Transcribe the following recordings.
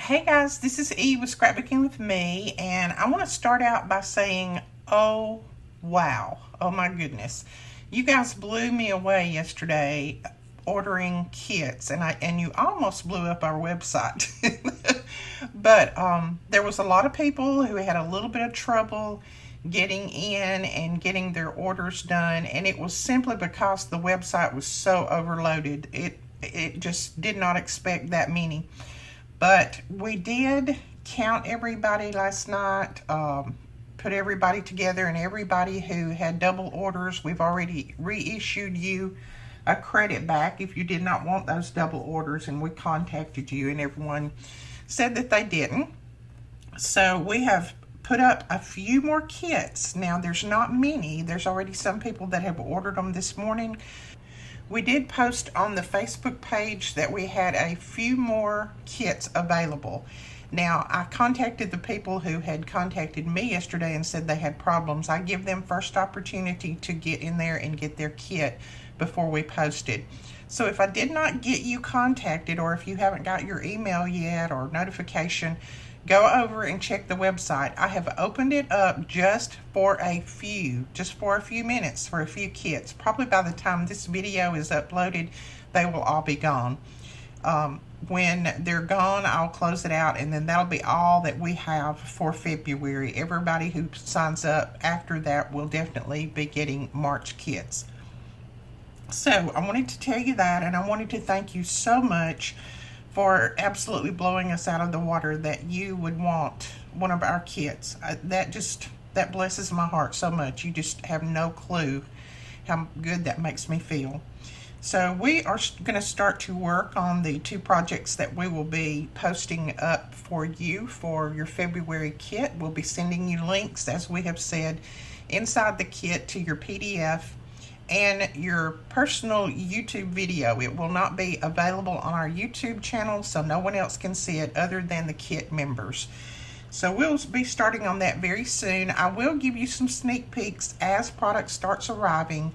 Hey guys, this is Eve with Scrapbooking with Me, and I want to start out by saying, oh wow, oh my goodness. You guys blew me away yesterday ordering kits, and you almost blew up our website. But there was a lot of people who had a little bit of trouble getting in and getting their orders done, and it was simply because the website was so overloaded. It just did not expect that many. But we did count everybody last night, put everybody together, and everybody who had double orders, we've already reissued you a credit back if you did not want those double orders, and we contacted you and everyone said that they didn't. So we have put up a few more kits. Now there's not many. There's already some people that have ordered them this morning. We did post on the Facebook page that we had a few more kits available. Now, I contacted the people who had contacted me yesterday and said they had problems. I give them first opportunity to get in there and get their kit before we posted. So if I did not get you contacted, or if you haven't got your email yet or notification, go over and check the website. I have opened it up just for a few minutes for a few kits. Probably by the time this video is uploaded, they will all be gone. When they're gone, I'll close it out, and then that'll be all that we have for February. Everybody who signs up after that will definitely be getting March kits. So I wanted to tell you that, and I wanted to thank you so much for absolutely blowing us out of the water that you would want one of our kits. That blesses my heart so much. You just have no clue how good that makes me feel. So we are going to start to work on the two projects that we will be posting up for you for your February kit. We'll be sending you links, as we have said, inside the kit to your PDF and your personal YouTube video. It will not be available on our YouTube channel, so no one else can see it other than the kit members. So we'll be starting on that very soon. I will give you some sneak peeks as product starts arriving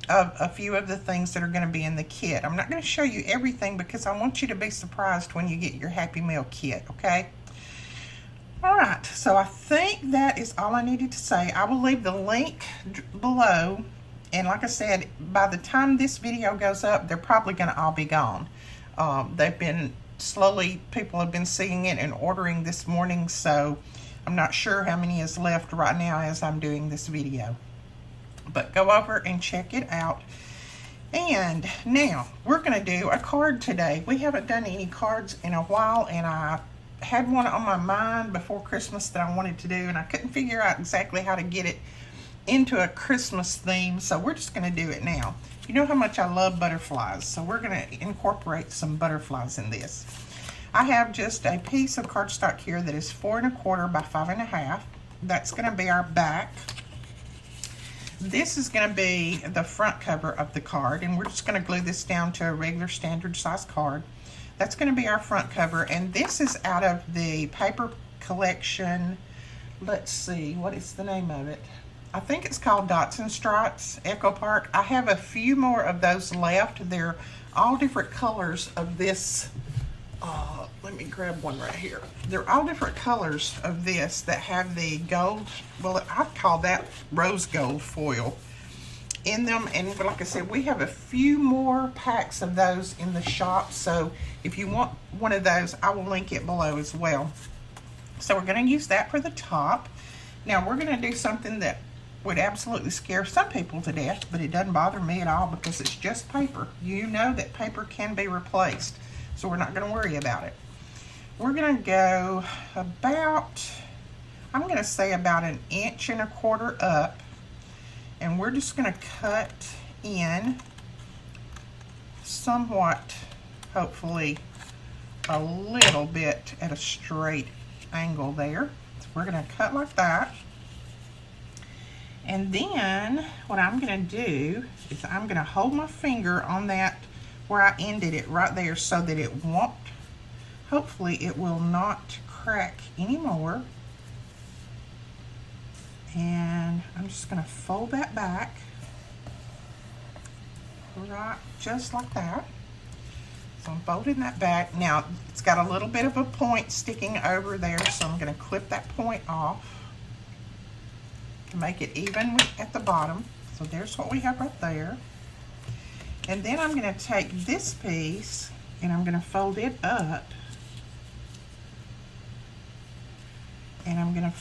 of a few of the things that are going to be in the kit. I'm not going to show you everything because I want you to be surprised when you get your Happy Meal kit, okay? All right, so I think that is all I needed to say. I will leave the link below. And like I said, by the time this video goes up, they're probably going to all be gone. They've been people have been seeing it and ordering this morning, so I'm not sure how many is left right now as I'm doing this video. But go over and check it out. And now we're going to do a card today. We haven't done any cards in a while, and I had one on my mind before Christmas that I wanted to do, and I couldn't figure out exactly how to get it into a Christmas theme, so we're just going to do it now. You know how much I love butterflies, so we're going to incorporate some butterflies in this. I have just a piece of cardstock here that is 4 1/4 by 5 1/2. That's going to be our back. This is going to be the front cover of the card, and we're just going to glue this down to a regular standard size card. That's going to be our front cover, and this is out of the paper collection. Let's see, what is the name of it? I think it's called Dots and Stripes Echo Park. I have a few more of those left. They're all different colors of this. Let me grab one right here. They're all different colors of this that have the gold, well, I call that rose gold foil in them. And like I said, we have a few more packs of those in the shop. So if you want one of those, I will link it below as well. So we're going to use that for the top. Now we're going to do something that would absolutely scare some people to death, but it doesn't bother me at all because it's just paper. You know that paper can be replaced, so we're not going to worry about it. We're going to go about, I'm going to say about 1 1/4 inches up, and we're just going to cut in somewhat, hopefully a little bit at a straight angle there. So we're going to cut like that. And then what I'm going to do is I'm going to hold my finger on that where I ended it right there so that it won't, hopefully it will not crack anymore. And I'm just going to fold that back right just like that. So I'm folding that back. Now, it's got a little bit of a point sticking over there, so I'm going to clip that point off to make it even at the bottom. So there's what we have right there. And then I'm going to take this piece and I'm going to fold it up. And I'm going to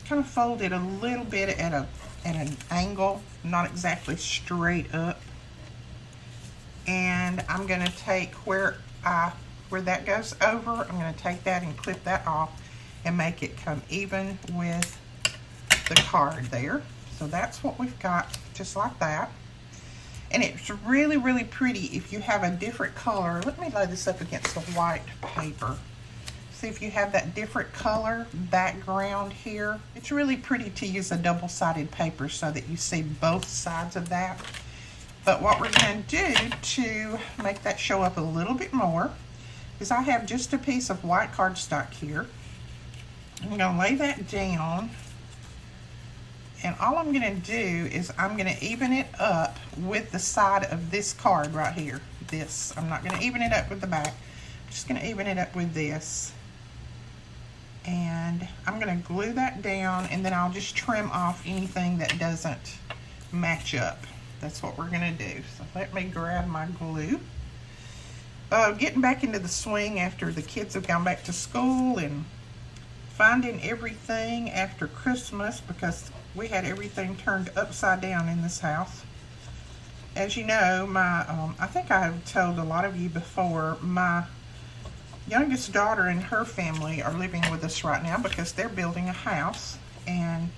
kind of fold it a little bit at an angle, not exactly straight up. And I'm going to take where that goes over, I'm going to take that and clip that off and make it come even with the card there. So that's what we've got, just like that. And it's really, really pretty if you have a different color. Let me lay this up against the white paper. See if you have that different color background here. It's really pretty to use a double-sided paper so that you see both sides of that. But what we're going to do to make that show up a little bit more is I have just a piece of white cardstock here. I'm going to lay that down, and all I'm going to do is I'm going to even it up with the side of this card right here. This. I'm not going to even it up with the back. I'm just going to even it up with this. And I'm going to glue that down, and then I'll just trim off anything that doesn't match up. That's what we're going to do. So let me grab my glue. Getting back into the swing after the kids have gone back to school and finding everything after Christmas, because we had everything turned upside down in this house. As you know, I think I have told a lot of you before, my youngest daughter and her family are living with us right now because they're building a house, and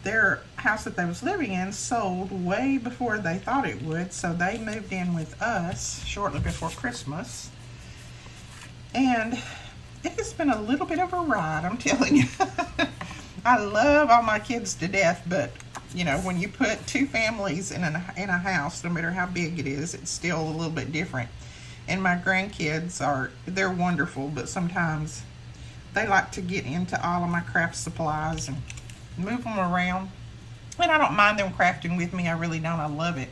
their house that they was living in sold way before they thought it would, so they moved in with us shortly before Christmas. And it has been a little bit of a ride, I'm telling you. I love all my kids to death, but you know, when you put two families in a house, no matter how big it is, it's still a little bit different. And my grandkids they're wonderful, but sometimes they like to get into all of my craft supplies and move them around. And I don't mind them crafting with me, I really don't, I love it.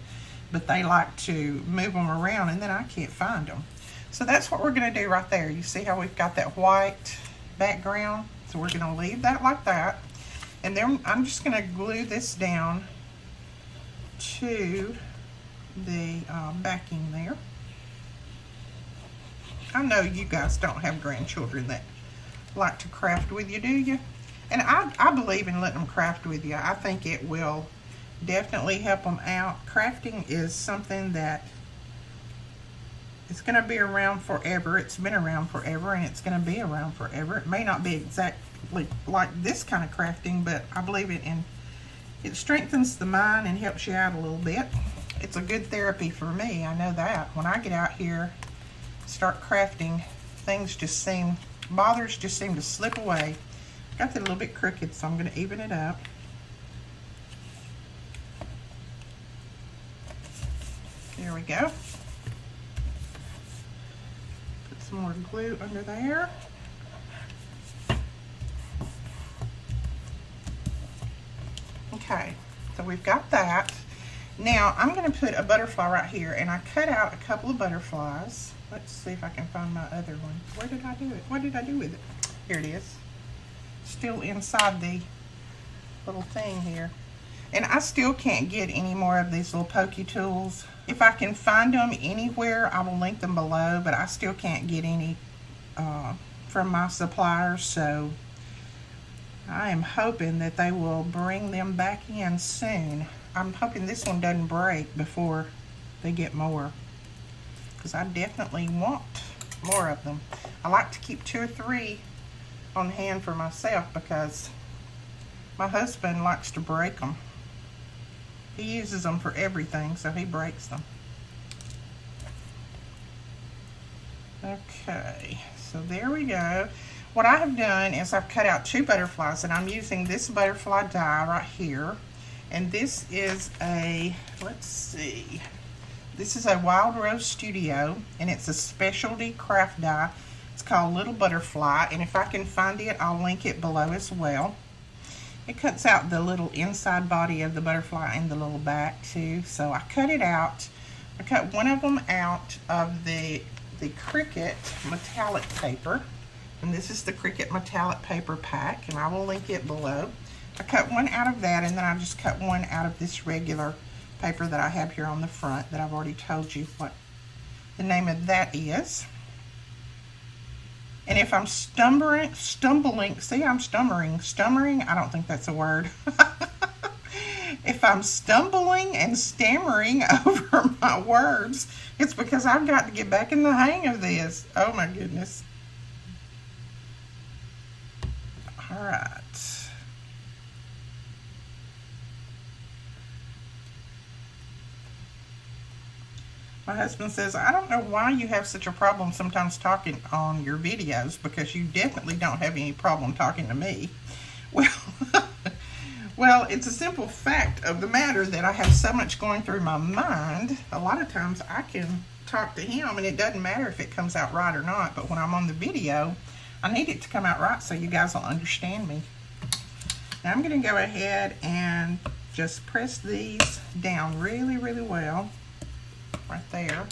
But they like to move them around, and then I can't find them. So that's what we're going to do right there. You see how we've got that white background? So we're going to leave that like that. And then I'm just going to glue this down to the backing there. I know you guys don't have grandchildren that like to craft with you, do you? And I believe in letting them craft with you. I think it will definitely help them out. Crafting is something that it's going to be around forever. It's been around forever, and it's going to be around forever. It may not be exactly like this kind of crafting, but I believe it strengthens the mind and helps you out a little bit. It's a good therapy for me, I know that. When I get out here, start crafting, bothers just seem to slip away. Got that a little bit crooked, so I'm going to even it up. There we go. Put some more glue under there. Okay, so we've got that. Now I'm going to put a butterfly right here, and I cut out a couple of butterflies. Let's see if I can find my other one. Where did I do it? What did I do with it? Here it is. Still inside the little thing here. And I still can't get any more of these little pokey tools. If I can find them anywhere, I will link them below, but I still can't get any from my suppliers, so I am hoping that they will bring them back in soon. I'm hoping this one doesn't break before they get more, because I definitely want more of them. I like to keep 2 or 3 on hand for myself because my husband likes to break them. He uses them for everything, so he breaks them. Okay, so there we go. What I have done is I've cut out 2 butterflies, and I'm using this butterfly die right here. And this is let's see, this is a Wild Rose Studio, and it's a specialty craft die. It's called Little Butterfly, and if I can find it, I'll link it below as well. It cuts out the little inside body of the butterfly and the little back too, so I cut it out. I cut one of them out of the the Cricut metallic paper. And this is the Cricut metallic paper pack, and I will link it below. I cut one out of that, and then I just cut one out of this regular paper that I have here on the front that I've already told you what the name of that is. And if I'm stumbling, see, I'm stummering, I don't think that's a word. If I'm stumbling and stammering over my words, it's because I've got to get back in the hang of this. Oh my goodness. All right. My husband says, I don't know why you have such a problem sometimes talking on your videos, because you definitely don't have any problem talking to me. Well, well, it's a simple fact of the matter that I have so much going through my mind. A lot of times I can talk to him and it doesn't matter if it comes out right or not, but when I'm on the video, I need it to come out right so you guys will understand me. Now I'm going to go ahead and just press these down really, really well. Right there.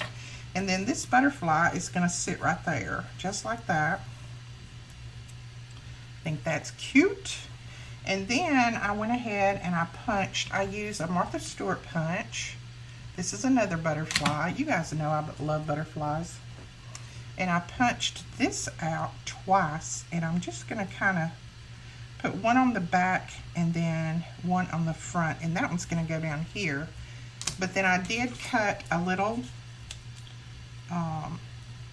And then this butterfly is going to sit right there, just like that. I think that's cute. And then I went ahead and I used a Martha Stewart punch. This is another butterfly. You guys know I love butterflies. And I punched this out twice, and I'm just going to kind of put one on the back and then one on the front, and that one's going to go down here. But then I did cut a little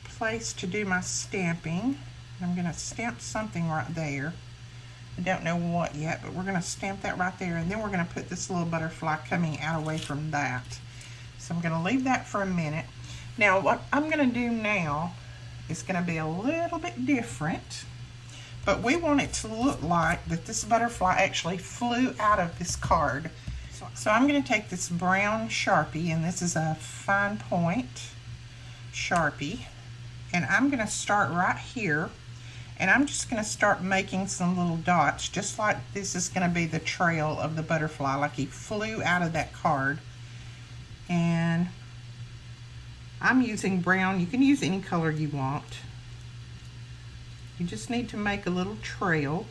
place to do my stamping. I'm going to stamp something right there. I don't know what yet, but we're going to stamp that right there, and then we're going to put this little butterfly coming out away from that. So I'm going to leave that for a minute. Now what I'm going to do now is going to be a little bit different, but we want it to look like that this butterfly actually flew out of this card. So I'm going to take this brown Sharpie, and this is a fine point Sharpie, and I'm going to start right here, and I'm just going to start making some little dots, just like this is going to be the trail of the butterfly, like he flew out of that card. And I'm using brown. You can use any color you want. You just need to make a little trail.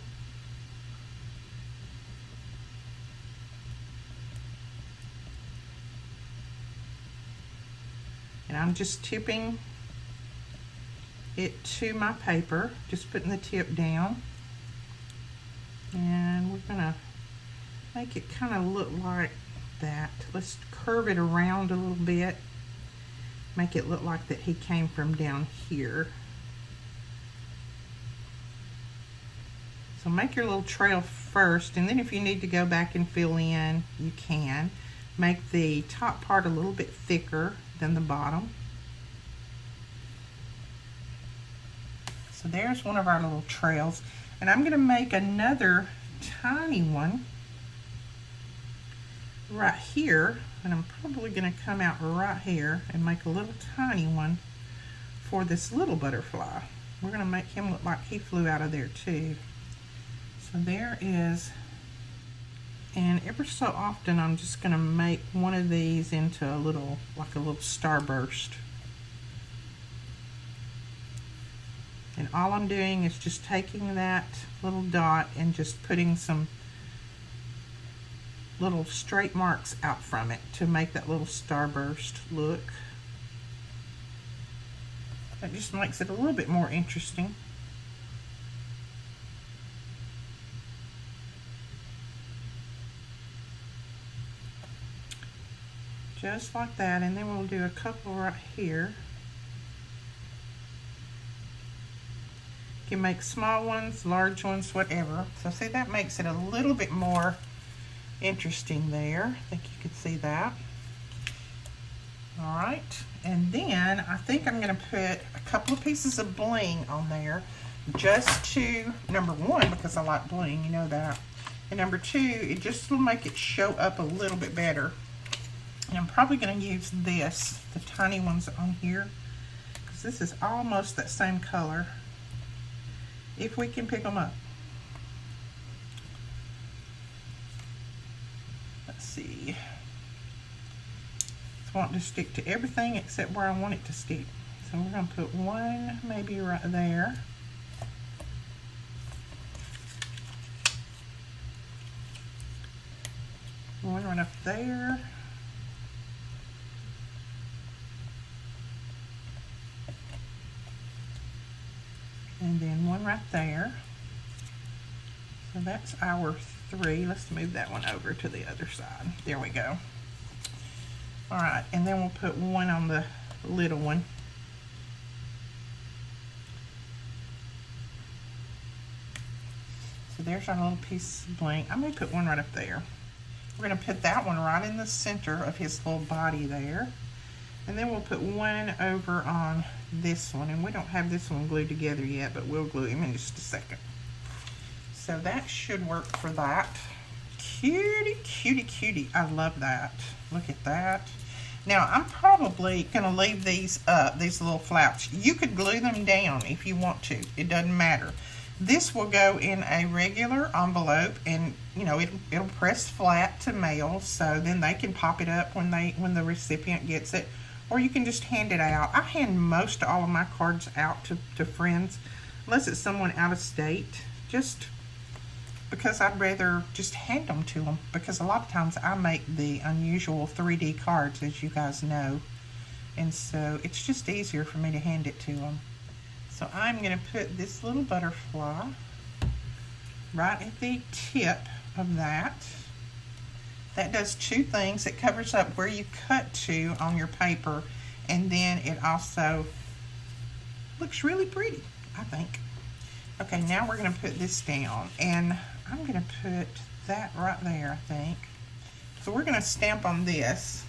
And I'm just tipping it to my paper, just putting the tip down. And we're gonna make it kind of look like that. Let's curve it around a little bit. Make it look like that he came from down here. So make your little trail first, and then if you need to go back and fill in, you can. Make the top part a little bit thicker than the bottom. So there's one of our little trails, and I'm going to make another tiny one right here, and I'm probably going to come out right here and make a little tiny one for this little butterfly. We're going to make him look like he flew out of there too. So there is, and ever so often I'm just going to make one of these into a little, like a little starburst. And all I'm doing is just taking that little dot and just putting some little straight marks out from it to make that little starburst look. That just makes it a little bit more interesting. Just like that, and then we'll do a couple right here. You can make small ones, large ones, whatever. So see, that makes it a little bit more interesting there. I think you can see that. All right, and then I think I'm going to put a couple of pieces of bling on there, just to, number one, because I like bling, you know that, and number two, it just will make it show up a little bit better. And I'm probably going to use this, the tiny ones on here, because this is almost that same color, if we can pick them up. Let's see. I want to stick to everything except where I want it to stick. So we're going to put one maybe right there. One right up there. And then one right there. So that's our 3. Let's move that one over to the other side. There we go. All right, and then we'll put one on the little one. So there's our little piece of bling. I'm going to put one right up there. We're going to put that one right in the center of his little body there. And then we'll put one over on this one. And we don't have this one glued together yet, but we'll glue him in just a second. So that should work for that. Cutie, cutie, cutie. I love that. Look at that. Now, I'm probably going to leave these up, these little flaps. You could glue them down if you want to. It doesn't matter. This will go in a regular envelope, and you know it'll press flat to mail, so then they can pop it up when the recipient gets it, or you can just hand it out. I hand most all of my cards out to friends, unless it's someone out of state, just because I'd rather just hand them to them, because a lot of times I make the unusual 3D cards, as you guys know, and so it's just easier for me to hand it to them. So I'm going to put this little butterfly right at the tip of that. That does 2 things. It covers up where you cut to on your paper, and then it also looks really pretty, I think. Okay, now we're going to put this down, and I'm going to put that right there, I think. So we're going to stamp on this.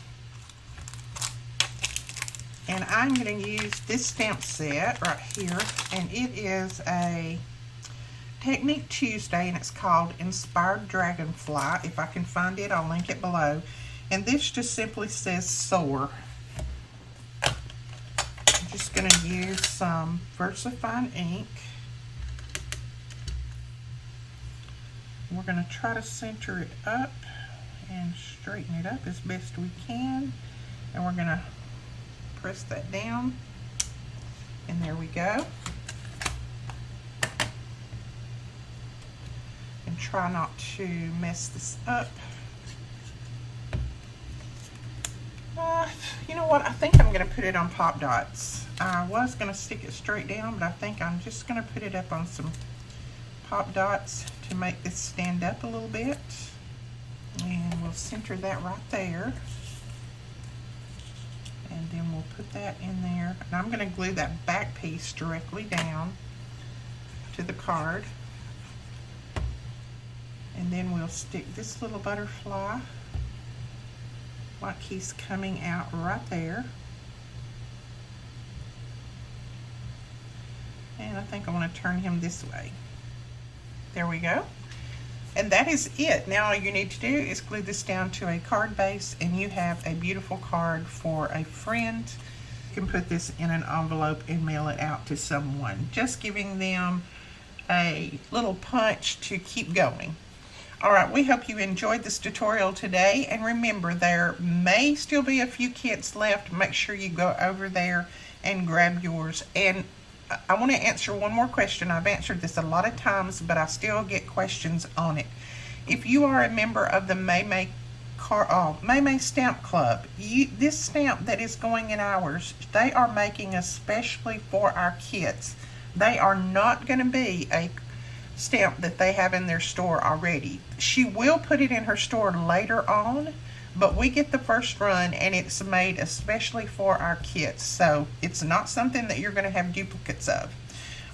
And I'm going to use this stamp set right here, and it is a Technique Tuesday, and it's called Inspired Dragonfly. If I can find it, I'll link it below. And this just simply says soar. I'm just going to use some VersaFine ink. We're going to try to center it up and straighten it up as best we can. And we're going to press that down, and there we go. And try not to mess this up. You know what? I think I'm going to put it on pop dots. I was going to stick it straight down, but I think I'm just going to put it up on some pop dots to make this stand up a little bit. And we'll center that right there. And then we'll put that in there. And I'm going to glue that back piece directly down to the card. And then we'll stick this little butterfly like he's coming out right there. And I think I want to turn him this way. There we go. And that is it. Now all you need to do is glue this down to a card base, and you have a beautiful card for a friend. You can put this in an envelope and mail it out to someone, just giving them a little punch to keep going. All right, we hope you enjoyed this tutorial today, and remember, there may still be a few kits left. Make sure you go over there and grab yours. And I want to answer one more question. I've answered this a lot of times, but I still get questions on it. If you are a member of the May Stamp Club, this stamp that is going in ours, they are making especially for our kits. They are not going to be a stamp that they have in their store already. She will put it in her store later on, but we get the first run, and it's made especially for our kits. So it's not something that you're going to have duplicates of.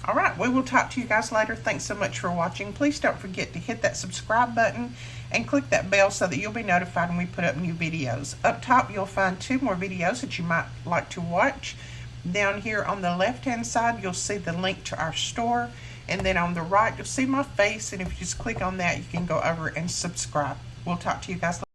All right, we will talk to you guys later. Thanks so much for watching. Please don't forget to hit that subscribe button and click that bell so that you'll be notified when we put up new videos. Up top, you'll find 2 more videos that you might like to watch. Down here on the left-hand side, you'll see the link to our store. And then on the right, you'll see my face. And if you just click on that, you can go over and subscribe. We'll talk to you guys later.